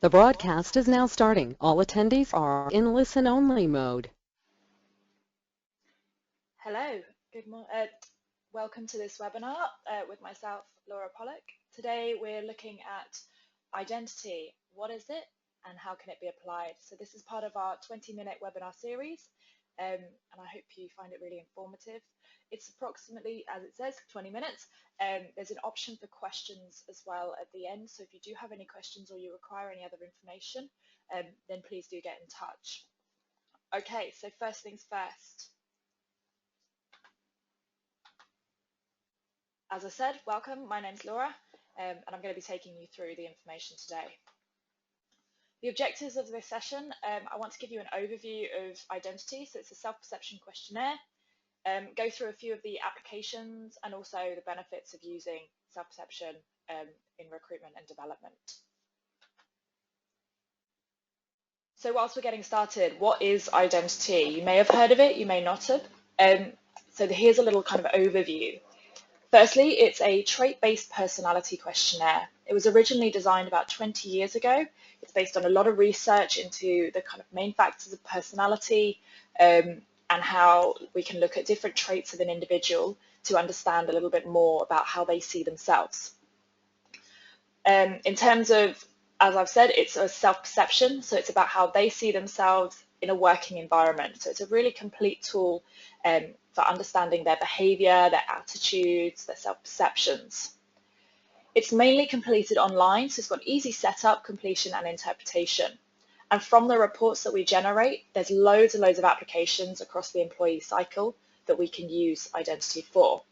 The broadcast is now starting. All attendees are in listen-only mode. Hello, welcome to this webinar with myself, Laura Pollock. Today we're looking at identity. What is it and how can it be applied? So this is part of our 20-minute webinar series and I hope you find it really informative. It's approximately, as it says, 20 minutes. There's an option for questions as well at the end. So if you do have any questions or you require any other information, then please do get in touch. Okay, so first things first. As I said, welcome, my name's Laura, and I'm going to be taking you through the information today. The objectives of this session, I want to give you an overview of identity, so it's a self-perception questionnaire, go through a few of the applications and also the benefits of using self-perception in recruitment and development. So whilst we're getting started, what is identity? You may have heard of it, you may not have. So here's a little kind of overview. Firstly, it's a trait-based personality questionnaire. It was originally designed about 20 years ago. It's based on a lot of research into the kind of main factors of personality and how we can look at different traits of an individual to understand a little bit more about how they see themselves. In terms of, as I've said, it's a self-perception, so it's about how they see themselves in a working environment. So it's a really complete tool for understanding their behavior, their attitudes, their self-perceptions. It's mainly completed online, so it's got easy setup, completion, and interpretation. And from the reports that we generate, there's loads and loads of applications across the employee cycle that we can use identity for.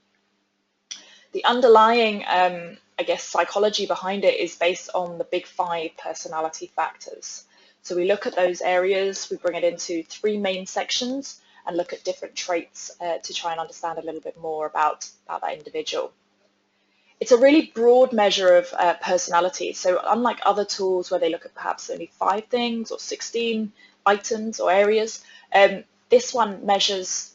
The underlying, I guess, psychology behind it is based on the big 5 personality factors. So we look at those areas, we bring it into 3 main sections and look at different traits to try and understand a little bit more about that individual. It's a really broad measure of personality. So unlike other tools where they look at perhaps only 5 things or 16 items or areas, this one measures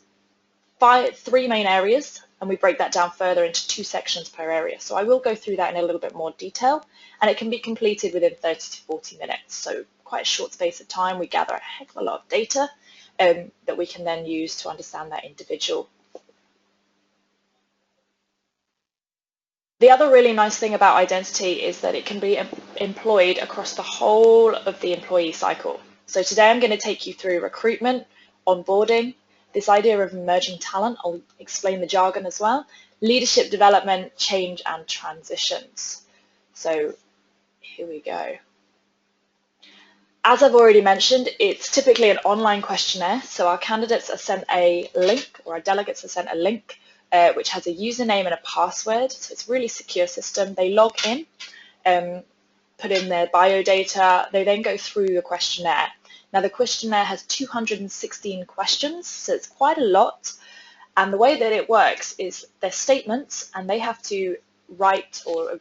3 main areas, and we break that down further into 2 sections per area. So I will go through that in a little bit more detail, and it can be completed within 30 to 40 minutes. So quite a short space of time, we gather a heck of a lot of data that we can then use to understand that individual. The other really nice thing about identity is that it can be employed across the whole of the employee cycle. So today I'm going to take you through recruitment, onboarding, this idea of emerging talent, I'll explain the jargon as well, leadership development, change and transitions. So here we go. As I've already mentioned, it's typically an online questionnaire, so our candidates are sent a link, or our delegates are sent a link, which has a username and a password, so it's a really secure system. They log in, put in their bio data, they then go through the questionnaire. Now the questionnaire has 216 questions, so it's quite a lot, and the way that it works is they're statements and they have to write or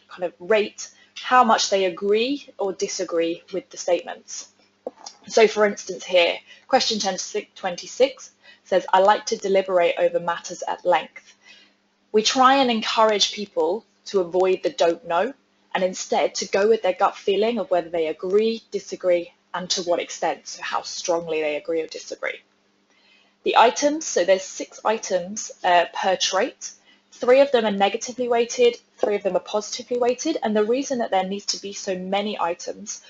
kind of rate how much they agree or disagree with the statements. So for instance here, question 26 says, I like to deliberate over matters at length. We try and encourage people to avoid the don't know and instead to go with their gut feeling of whether they agree, disagree, and to what extent, so how strongly they agree or disagree. The items, so there's 6 items per trait. 3 of them are negatively weighted, 3 of them are positively weighted, and the reason that there needs to be so many items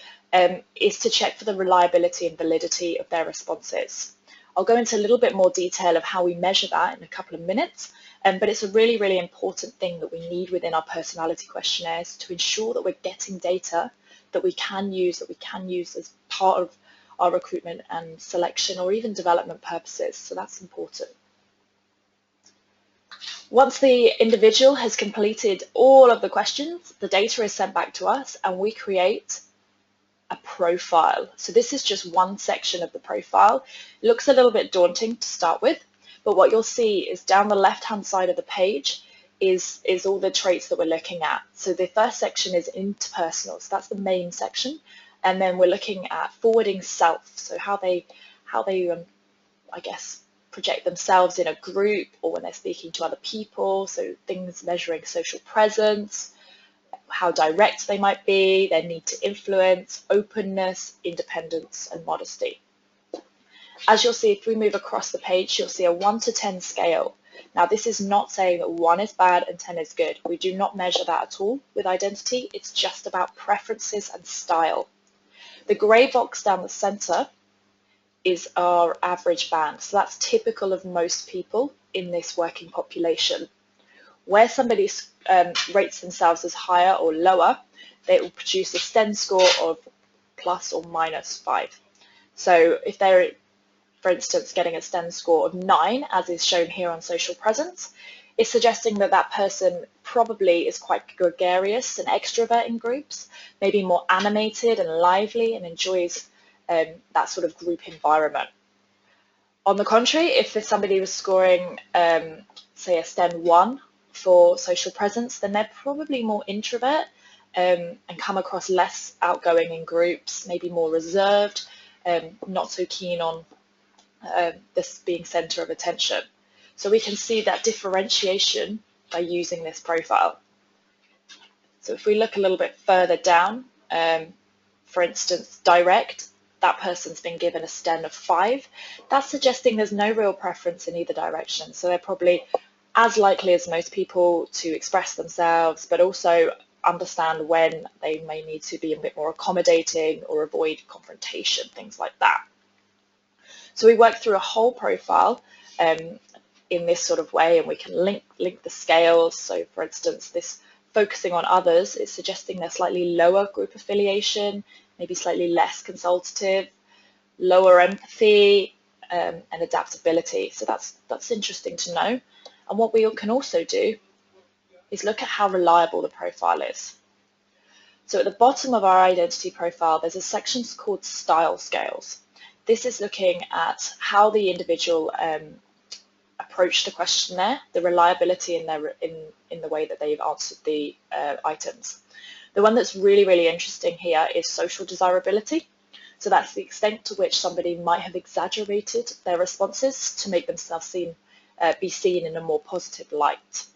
is to check for the reliability and validity of their responses. I'll go into a little bit more detail of how we measure that in a couple of minutes, but it's a really, really important thing that we need within our personality questionnaires to ensure that we're getting data that we can use as part of our recruitment and selection or even development purposes, so that's important. Once the individual has completed all of the questions, the data is sent back to us and we create a profile. So this is just one section of the profile. It looks a little bit daunting to start with, but what you'll see is down the left-hand side of the page is all the traits that we're looking at. So the first section is interpersonal, so that's the main section, and then we're looking at forwarding self, so how they I guess project themselves in a group or when they're speaking to other people, so things measuring social presence, how direct they might be, their need to influence, openness, independence, and modesty. As you'll see, if we move across the page, you'll see a 1 to 10 scale. Now, this is not saying that 1 is bad and 10 is good. We do not measure that at all with identity. It's just about preferences and style. The grey box down the center is our average band. So that's typical of most people in this working population. Where somebody rates themselves as higher or lower, they will produce a STEM score of plus or minus 5. So if they're, for instance, getting a STEM score of 9, as is shown here on social presence, it's suggesting that that person probably is quite gregarious and extrovert in groups, maybe more animated and lively and enjoys that sort of group environment. On the contrary, if somebody was scoring, say, a STEM 1 for social presence, then they're probably more introvert and come across less outgoing in groups, maybe more reserved, not so keen on this being center of attention. So we can see that differentiation by using this profile. So if we look a little bit further down, for instance, direct, that person's been given a STEM of 5. That's suggesting there's no real preference in either direction. So they're probably as likely as most people to express themselves, but also understand when they may need to be a bit more accommodating or avoid confrontation, things like that. So we work through a whole profile in this sort of way, and we can link the scales. So for instance, this focusing on others is suggesting they're slightly lower group affiliation, maybe slightly less consultative, lower empathy, and adaptability. So that's interesting to know. And what we can also do is look at how reliable the profile is. So at the bottom of our identity profile, there's a section called style scales. This is looking at how the individual approached the questionnaire, the reliability in the way that they've answered the items. The one that's really, really interesting here is social desirability. So that's the extent to which somebody might have exaggerated their responses to make themselves be seen in a more positive light.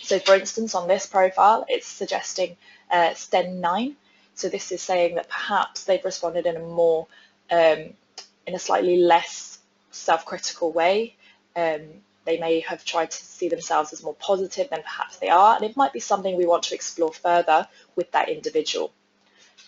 So for instance, on this profile, it's suggesting STEM 9. So this is saying that perhaps they've responded in a more, in a slightly less self-critical way. They may have tried to see themselves as more positive than perhaps they are, and it might be something we want to explore further with that individual.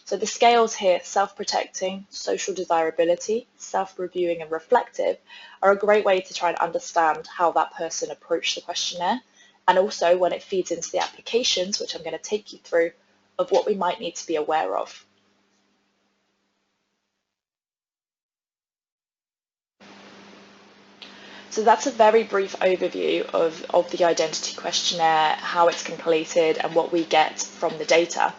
So the scales here, self-protecting, social desirability, self-reviewing and reflective, are a great way to try and understand how that person approached the questionnaire, and also when it feeds into the applications, which I'm going to take you through, of what we might need to be aware of. So that's a very brief overview of the identity questionnaire, how it's completed and what we get from the data.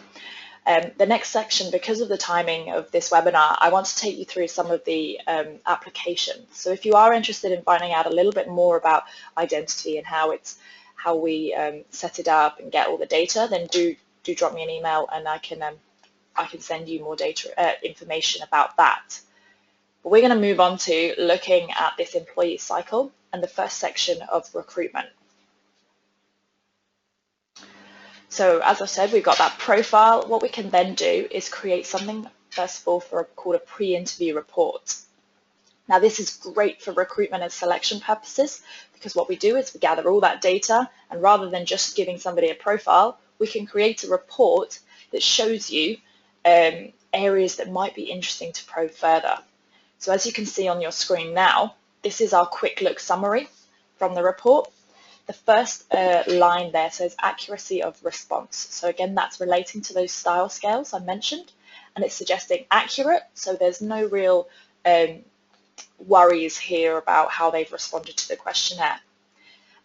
The next section, because of the timing of this webinar, I want to take you through some of the applications. So if you are interested in finding out a little bit more about identity and how we set it up and get all the data, then do drop me an email and I can send you more data information about that. But we're going to move on to looking at this employee cycle and the first section of recruitment. So as I said, we've got that profile. What we can then do is create something, first of all, called a pre-interview report. Now this is great for recruitment and selection purposes, because what we do is we gather all that data, and rather than just giving somebody a profile, we can create a report that shows you areas that might be interesting to probe further. So as you can see on your screen now, this is our quick look summary from the report. The first line there says accuracy of response. So again, that's relating to those style scales I mentioned, and it's suggesting accurate, so there's no real worries here about how they've responded to the questionnaire.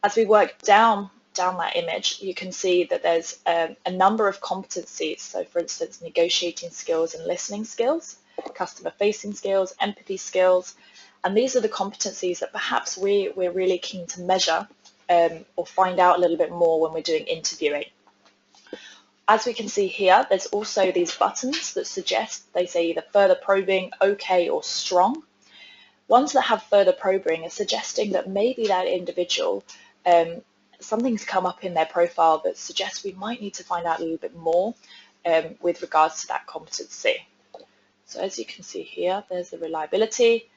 As we work down that image, you can see that there's a number of competencies. So for instance, negotiating skills and listening skills, customer facing skills, empathy skills, and these are the competencies that perhaps we're really keen to measure or find out a little bit more when we're doing interviewing. As we can see here, there's also these buttons that suggest, they say either further probing, okay, or strong. Ones that have further probing are suggesting that maybe that individual something's come up in their profile that suggests we might need to find out a little bit more with regards to that competency. So as you can see here, there's the reliability.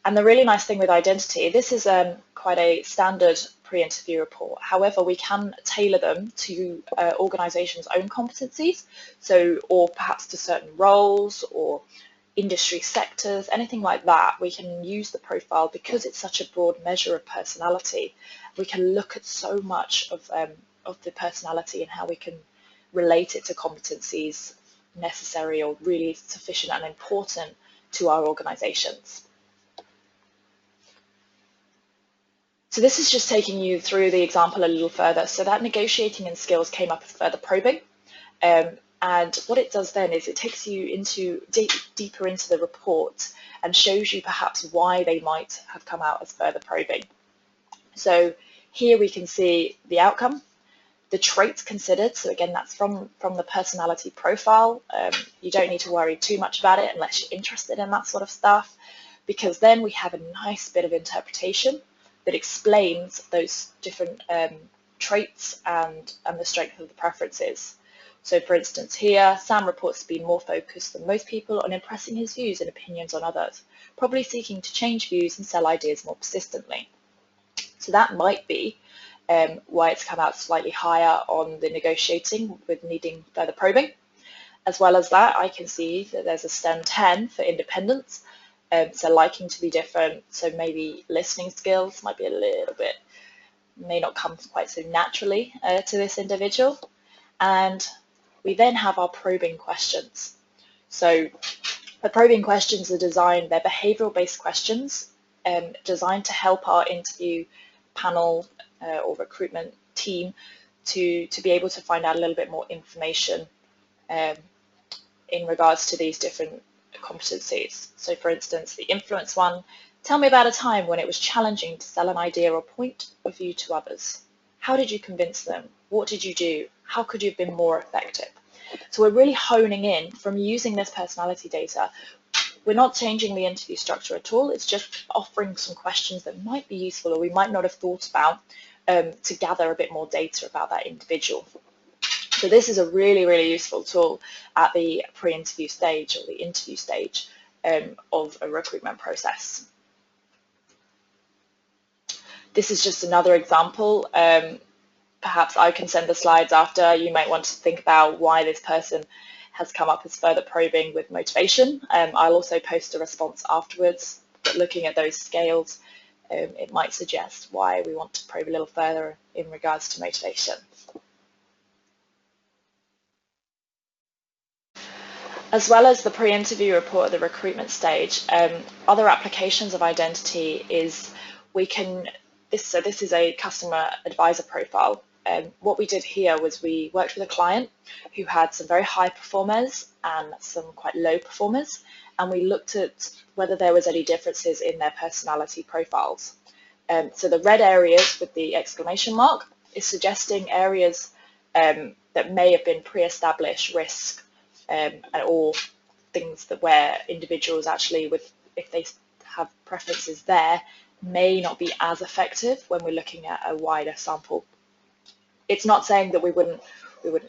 And the really nice thing with identity, this is quite a standard pre-interview report. However, we can tailor them to organizations' own competencies, so or perhaps to certain roles or industry sectors, anything like that. We can use the profile because it's such a broad measure of personality. We can look at so much of the personality and how we can relate it to competencies necessary or really sufficient and important to our organizations. So this is just taking you through the example a little further. So that negotiating and skills came up with further probing. And what it does then is it takes you deeper into the report and shows you perhaps why they might have come out as further probing. So here we can see the outcome, the traits considered. So again, that's from the personality profile. You don't need to worry too much about it unless you're interested in that sort of stuff, because then we have a nice bit of interpretation that explains those different traits and the strength of the preferences. So for instance here, Sam reports to be more focused than most people on impressing his views and opinions on others, probably seeking to change views and sell ideas more persistently. So that might be why it's come out slightly higher on the negotiating with needing further probing. As well as that, I can see that there's a STEM 10 for independence. So liking to be different, so maybe listening skills might be a little bit, may not come quite so naturally to this individual. And we then have our probing questions. So the probing questions are designed, they're behavioral-based questions designed to help our interview panel or recruitment team to be able to find out a little bit more information in regards to these different competencies. So for instance, the influence one, tell me about a time when it was challenging to sell an idea or point of view to others. How did you convince them? What did you do? How could you have been more effective? So we're really honing in from using this personality data. We're not changing the interview structure at all. It's just offering some questions that might be useful or we might not have thought about to gather a bit more data about that individual. So this is a really, really useful tool at the pre-interview stage or the interview stage of a recruitment process. This is just another example. Perhaps I can send the slides after. You might want to think about why this person has come up as further probing with motivation. I'll also post a response afterwards, but looking at those scales, it might suggest why we want to probe a little further in regards to motivation. As well as the pre-interview report at the recruitment stage, other applications of identity is we can, so this is a customer advisor profile. What we did here was we worked with a client who had some very high performers and some quite low performers, and we looked at whether there was any differences in their personality profiles. So the red areas with the exclamation mark is suggesting areas that may have been pre-established risk or things that where individuals actually, if they have preferences there, may not be as effective when we're looking at a wider sample. It's not saying that we wouldn't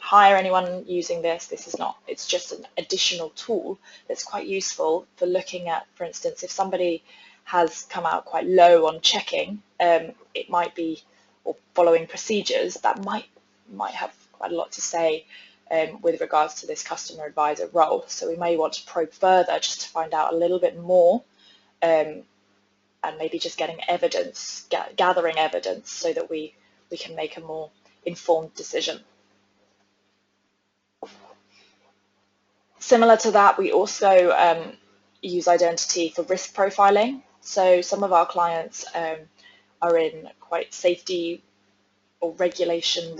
hire anyone using this. This is not. It's just an additional tool that's quite useful for looking at, for instance, if somebody has come out quite low on checking, it might be, or following procedures, that might have quite a lot to say with regards to this customer advisor role. So we may want to probe further just to find out a little bit more, and maybe just getting evidence, gathering evidence, so that we can make a more informed decision. Similar to that, we also use identity for risk profiling. So some of our clients are in quite safety or regulation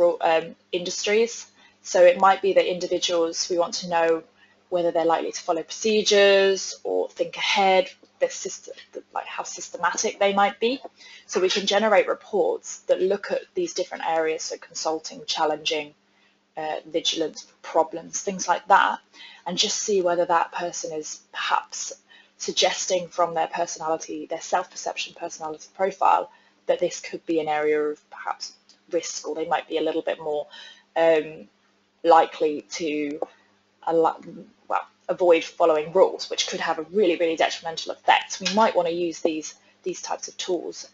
industries. So it might be that individuals, we want to know whether they're likely to follow procedures or think ahead, like how systematic they might be. So we can generate reports that look at these different areas, so consulting, challenging, vigilance, problems, things like that, and just see whether that person is perhaps suggesting from their personality, their self-perception personality profile, that this could be an area of perhaps risk, or they might be a little bit more likely to avoid following rules, which could have a really, really detrimental effect. So we might want to use these types of tools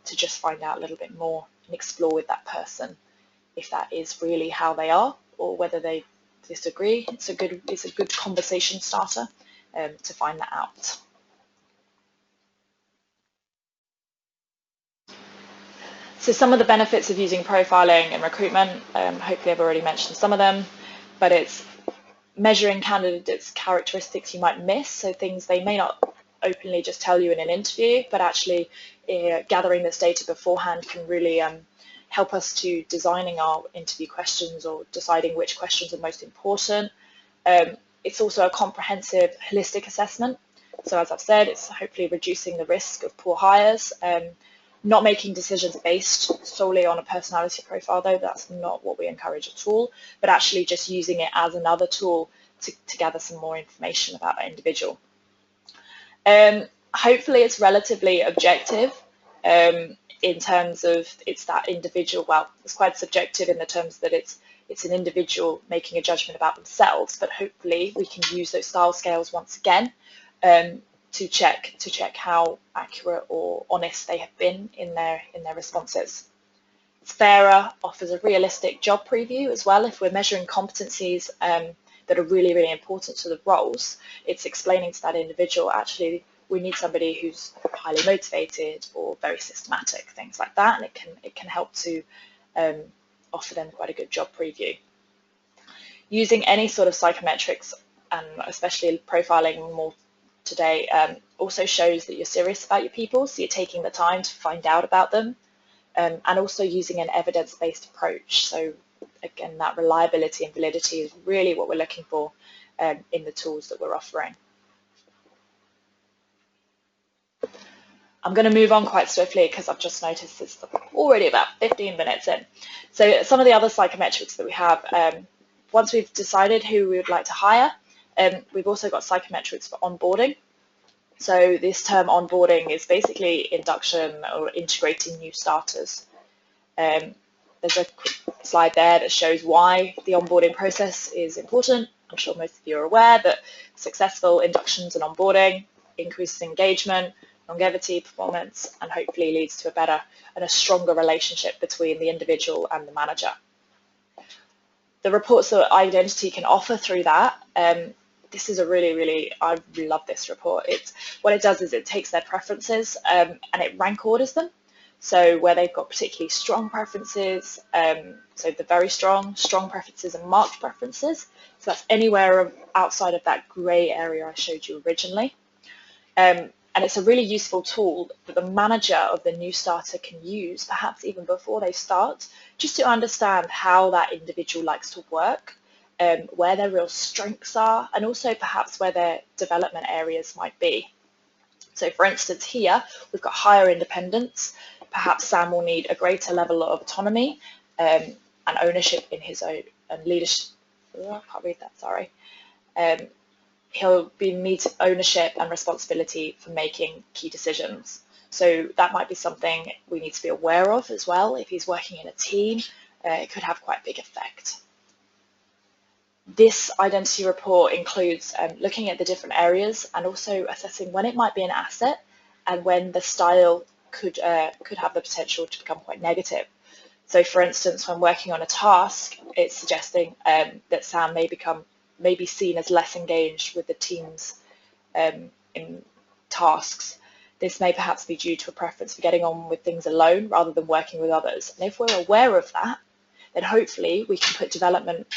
to just find out a little bit more and explore with that person if that is really how they are, or whether they disagree. It's a good conversation starter to find that out. So some of the benefits of using profiling in recruitment, hopefully I've already mentioned some of them, but it's measuring candidates' characteristics you might miss, so things they may not openly just tell you in an interview, but actually gathering this data beforehand can really help us to designing our interview questions or deciding which questions are most important. It's also a comprehensive, holistic assessment. So as I've said, it's hopefully reducing the risk of poor hires. Not making decisions based solely on a personality profile, though, that's not what we encourage at all, but actually just using it as another tool to gather some more information about that individual. Hopefully it's relatively objective in terms of it's that individual, well, it's quite subjective in the terms that it's an individual making a judgment about themselves, but hopefully we can use those style scales once again to check how accurate or honest they have been in their responses. It's fairer, offers a realistic job preview as well. If we're measuring competencies that are really, really important to the roles, it's explaining to that individual, actually, we need somebody who's highly motivated or very systematic, things like that, and it can help to offer them quite a good job preview. Using any sort of psychometrics, and especially profiling more today, also shows that you're serious about your people, so you're taking the time to find out about them, and also using an evidence-based approach. So again, that reliability and validity is really what we're looking for in the tools that we're offering. I'm going to move on quite swiftly because I've just noticed it's already about 15 minutes in. So some of the other psychometrics that we have, once we've decided who we would like to hire, we've also got psychometrics for onboarding. So this term onboarding is basically induction or integrating new starters. There's a slide there that shows why the onboarding process is important. I'm sure most of you are aware that successful inductions and onboarding increases engagement, longevity, performance, and hopefully leads to a better and a stronger relationship between the individual and the manager. The reports that Identity can offer through that, this is a really, I love this report. What it does is it takes their preferences and it rank orders them. So where they've got particularly strong preferences, so the very strong preferences and marked preferences. So that's anywhere outside of that grey area I showed you originally. And it's a really useful tool that the manager of the new starter can use, perhaps even before they start, just to understand how that individual likes to work, where their real strengths are, and also perhaps where their development areas might be. So for instance, here we've got higher independence. Perhaps Sam will need a greater level of autonomy and ownership in his own and leadership. Oh, I can't read that, sorry. He'll need ownership and responsibility for making key decisions. So that might be something we need to be aware of as well. If he's working in a team, it could have quite a big effect. This identity report includes looking at the different areas and also assessing when it might be an asset and when the style could have the potential to become quite negative. So for instance, when working on a task, it's suggesting that Sam may be seen as less engaged with the team's in tasks. This may perhaps be due to a preference for getting on with things alone rather than working with others. And if we're aware of that, then hopefully we can put development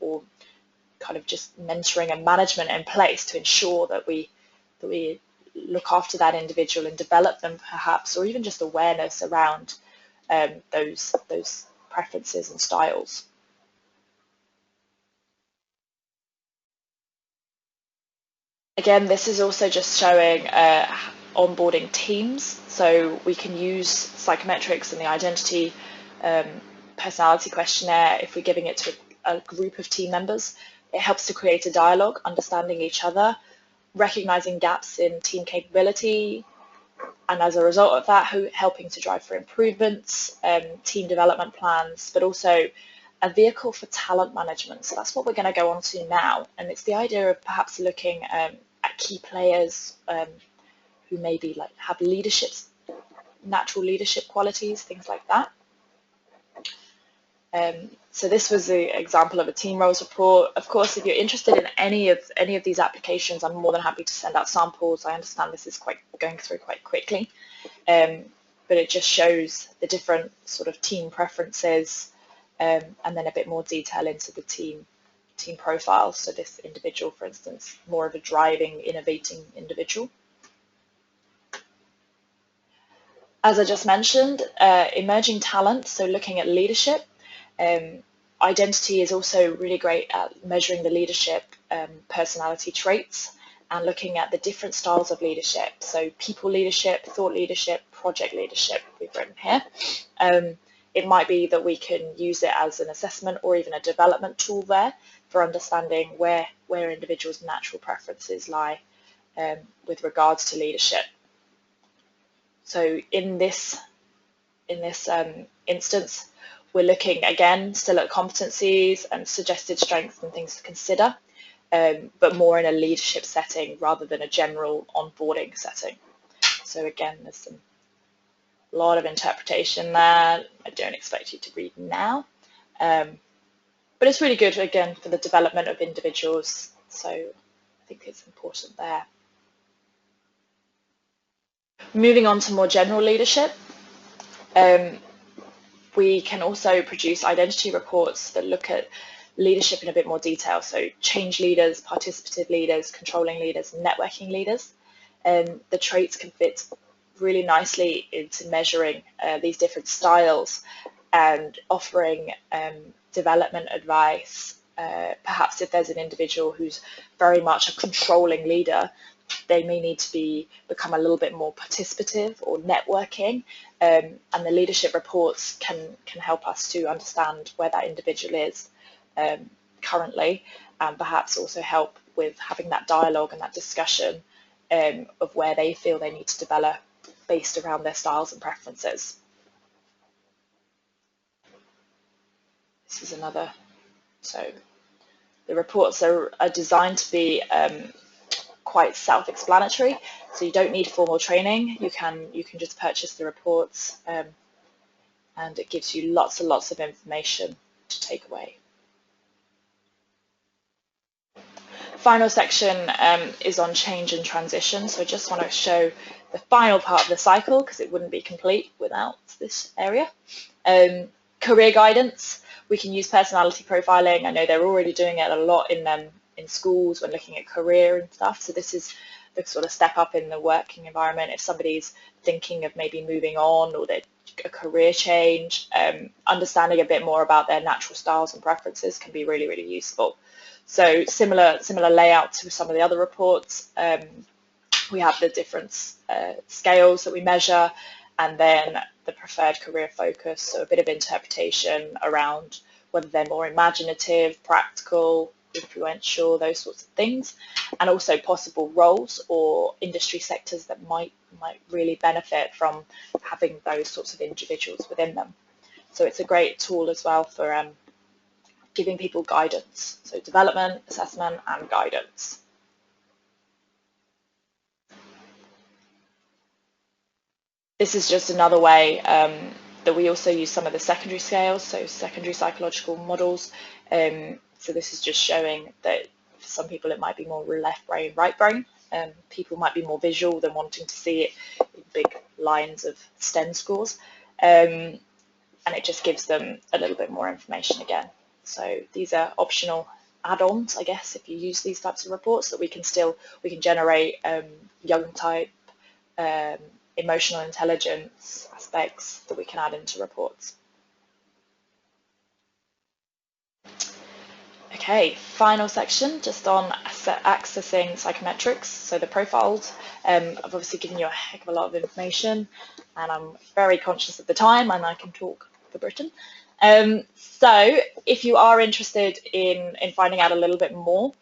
or kind of just mentoring and management in place to ensure that we look after that individual and develop them perhaps, or even just awareness around those preferences and styles. Again, this is also just showing onboarding teams. So we can use psychometrics and the identity personality questionnaire if we're giving it to a group of team members. It helps to create a dialogue, understanding each other, recognizing gaps in team capability, And as a result of that, helping to drive for improvements, team development plans, but also a vehicle for talent management. So that's what we're going to go on to now. And it's the idea of perhaps looking at key players who maybe have natural leadership qualities, things like that. So this was the example of a team roles report. Of course, if you're interested in any of these applications, I'm more than happy to send out samples. I understand this is going through quite quickly, but it just shows the different sort of team preferences, and then a bit more detail into the team profile. So this individual, for instance, more of a driving, innovating individual. As I just mentioned, emerging talent, so looking at leadership. Identity is also really great at measuring the leadership personality traits and looking at the different styles of leadership. So people leadership, thought leadership, project leadership we've written here. It might be that we can use it as an assessment or even a development tool there for understanding where individuals' natural preferences lie with regards to leadership. So in this instance, we're looking again still at competencies and suggested strengths and things to consider, but more in a leadership setting rather than a general onboarding setting. So again, there's a lot of interpretation there. I don't expect you to read now, but it's really good again for the development of individuals. So I think it's important there. Moving on to more general leadership. We can also produce identity reports that look at leadership in a bit more detail. So change leaders, participative leaders, controlling leaders, and networking leaders. The traits can fit really nicely into measuring these different styles and offering development advice. Perhaps if there's an individual who's very much a controlling leader, they may need to become a little bit more participative or networking, and the leadership reports can help us to understand where that individual is currently, and perhaps also help with having that dialogue and that discussion of where they feel they need to develop based around their styles and preferences. This is another. So the reports are designed to be quite self-explanatory, so you don't need formal training. You can just purchase the reports, and it gives you lots and lots of information to take away. Final section is on change and transition. So I just want to show the final part of the cycle because it wouldn't be complete without this area. Career guidance. We can use personality profiling. I know they're already doing it a lot in schools when looking at career and stuff. So this is the sort of step up in the working environment. If somebody's thinking of maybe moving on or a career change, understanding a bit more about their natural styles and preferences can be really, really useful. So similar layout to some of the other reports. We have the different scales that we measure, and then the preferred career focus, so a bit of interpretation around whether they're more imaginative, practical, influential, those sorts of things, and also possible roles or industry sectors that might really benefit from having those sorts of individuals within them. So it's a great tool as well for giving people guidance, so development, assessment, and guidance. This is just another way that we also use some of the secondary scales, so secondary psychological models. So this is just showing that for some people it might be more left brain, right brain. People might be more visual than wanting to see it in big lines of STEM scores. And it just gives them a little bit more information again. So these are optional add-ons, I guess, if you use these types of reports, that we can generate young type, emotional intelligence aspects that we can add into reports. Okay, final section just on accessing psychometrics. So the profiles, I've obviously given you a heck of a lot of information, and I'm very conscious of the time, and I can talk for Britain. So if you are interested in finding out a little bit more,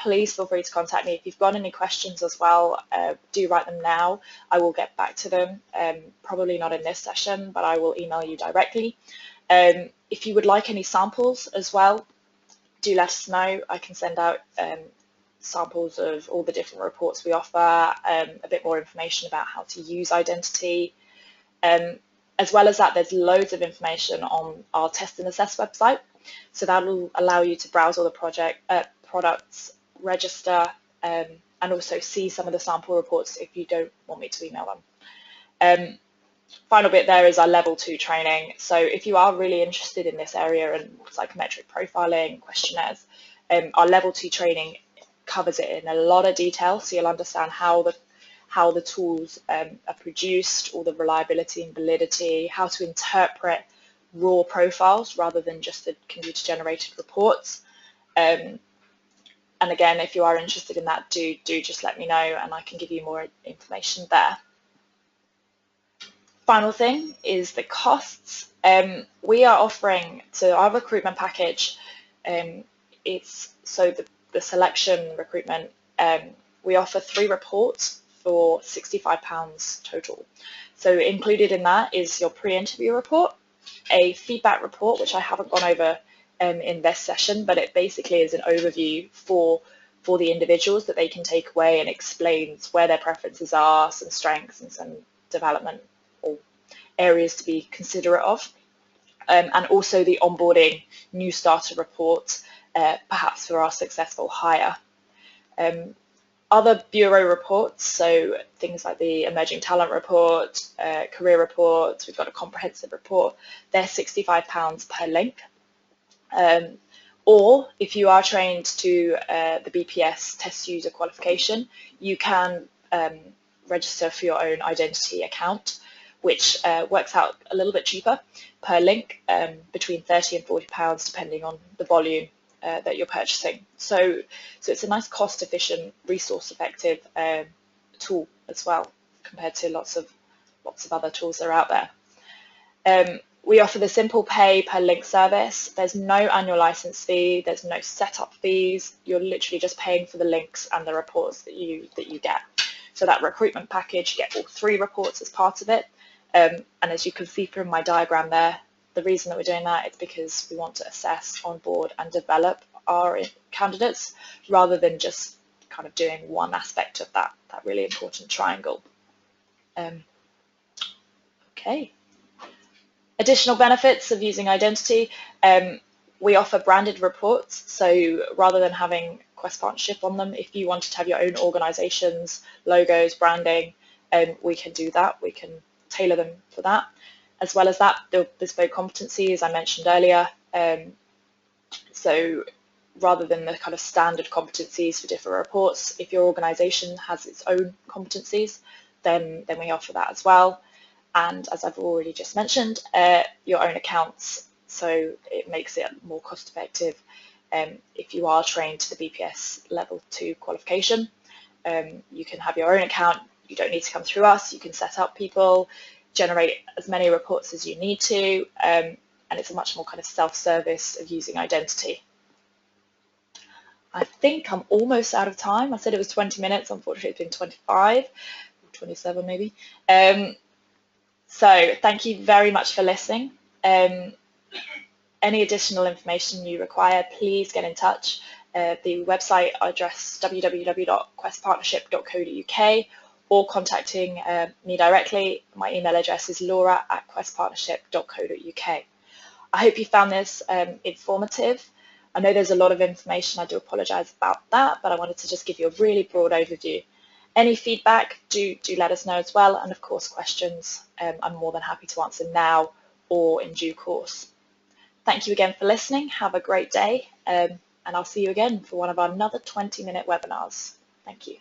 please feel free to contact me. If you've got any questions as well, do write them now. I will get back to them, probably not in this session, but I will email you directly. If you would like any samples as well, do let us know. I can send out samples of all the different reports we offer, a bit more information about how to use Identity. As well as that, there's loads of information on our Test and Assess website. So that will allow you to browse all the products, register, and also see some of the sample reports if you don't want me to email them. Final bit there is our level 2 training. So if you are really interested in this area and psychometric profiling, questionnaires, our level 2 training covers it in a lot of detail, so you'll understand how the tools are produced, all the reliability and validity, how to interpret raw profiles rather than just the computer-generated reports. And again, if you are interested in that, do just let me know and I can give you more information there. Final thing is the costs. We are offering, so our recruitment package, it's so the selection recruitment, we offer 3 reports for £65 total. So included in that is your pre-interview report, a feedback report, which I haven't gone over in this session, but it basically is an overview for the individuals that they can take away and explains where their preferences are, some strengths and some development or areas to be considerate of. And also the onboarding new starter report, perhaps for our successful hire. Other bureau reports, so things like the emerging talent report, career reports, we've got a comprehensive report, they're £65 per link. Or if you are trained to the BPS test user qualification, you can register for your own Identity account, which works out a little bit cheaper per link, between £30 and £40 depending on the volume that you're purchasing. So it's a nice cost-efficient, resource-effective tool as well, compared to lots of other tools that are out there. We offer the simple pay per link service. There's no annual license fee. There's no setup fees. You're literally just paying for the links and the reports that you get. So that recruitment package, you get all 3 reports as part of it. And as you can see from my diagram there, the reason that we're doing that is because we want to assess, onboard and develop our candidates rather than just kind of doing one aspect of that really important triangle. Okay. Additional benefits of using Identity. We offer branded reports, so rather than having Quest partnership on them, if you wanted to have your own organizations, logos, branding, we can do that. We can tailor them for that. As well as that, the bespoke competencies, as I mentioned earlier. So rather than the kind of standard competencies for different reports, if your organization has its own competencies, then we offer that as well. And as I've already just mentioned, your own accounts, so it makes it more cost effective if you are trained to the BPS level 2 qualification. You can have your own account, you don't need to come through us, you can set up people, generate as many reports as you need to, and it's a much more kind of self-service of using Identity. I think I'm almost out of time. I said it was 20 minutes, unfortunately it's been 25, 27 maybe. So thank you very much for listening. Any additional information you require, please get in touch. The website address www.questpartnership.co.uk or contacting me directly. My email address is laura@questpartnership.co.uk. I hope you found this informative. I know there's a lot of information. I do apologise about that, but I wanted to just give you a really broad overview. Any feedback, do let us know as well. And of course, questions, I'm more than happy to answer now or in due course. Thank you again for listening. Have a great day. And I'll see you again for one of our another 20-minute webinars. Thank you.